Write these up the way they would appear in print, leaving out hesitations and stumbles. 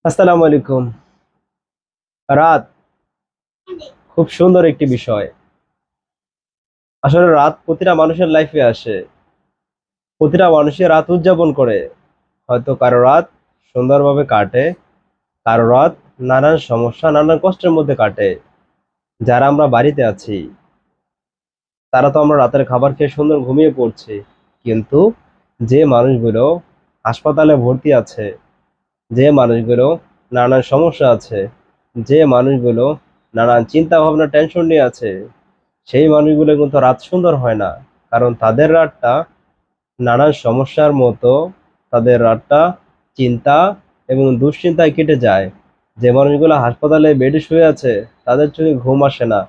আসসালামু আলাইকুম। রাত খুব সুন্দর একটি বিষয়। আসলে রাত প্রতিটা মানুষের লাইফে আসে। প্রতিটা মানুষই রাত উদযাপন করে। হয়তো কারো রাত সুন্দরভাবে কাটে, কারো রাত নানান সমস্যা, নানান কষ্টের মধ্যে কাটে। যারা আমরা বাড়িতে আছি, তারা তো আমরা রাতের খাবার খেয়ে সুন্দর ঘুমিয়ে পড়ছি। কিন্তু যে মানুষগুলো হাসপাতালে ভর্তি আছে, যে মানুষগুলো নানান সমস্যা আছে, যে মানুষগুলো নানান চিন্তা ভাবনা টেনশন নিয়ে আছে, সেই মানুষগুলো কিন্তু রাত সুন্দর হয় না। কারণ তাদের রাতটা নানান সমস্যার মতো, তাদের রাতটা চিন্তা এবং দুশ্চিন্তায় কেটে যায়। যে মানুষগুলো হাসপাতালে বেডে শুয়ে আছে, তাদের চোখে ঘুম আসে না।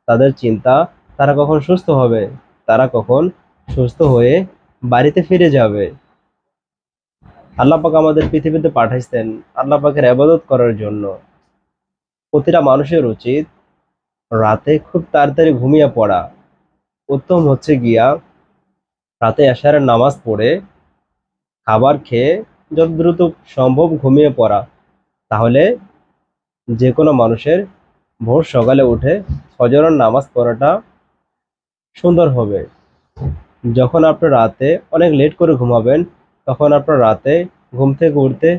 তাদের চিন্তা, তারা কখন সুস্থ হবে, তারা কখন সুস্থ হয়ে বাড়িতে ফিরে যাবে। আল্লাহ পাক আমাদের পৃথিবীতে পাঠাইছেন আল্লাহ পাকের ইবাদত করার জন্য। প্রতিটা মানুষের উচিত রাতে খুব তাড়াতাড়ি ঘুমিয়ে পড়া। উত্তম হচ্ছে গিয়া রাতে এশারের নামাজ পড়ে খাবার খেয়ে যত দ্রুত সম্ভব ঘুমিয়ে পড়া। তাহলে যে কোনো মানুষের ভোর সকালে উঠে ফজরের নামাজ পড়াটা সুন্দর হবে। যখন আপনি রাতে অনেক লেট করে ঘুমাবেন, তখন আপনার রাতে ঘুম থেকে উঠতে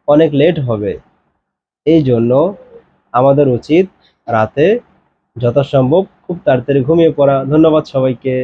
অনেক লেট হবে। এই জন্য আমাদের উচিত রাতে যথাসম্ভব খুব তাড়াতাড়ি ঘুমিয়ে পড়া। ধন্যবাদ সবাইকে।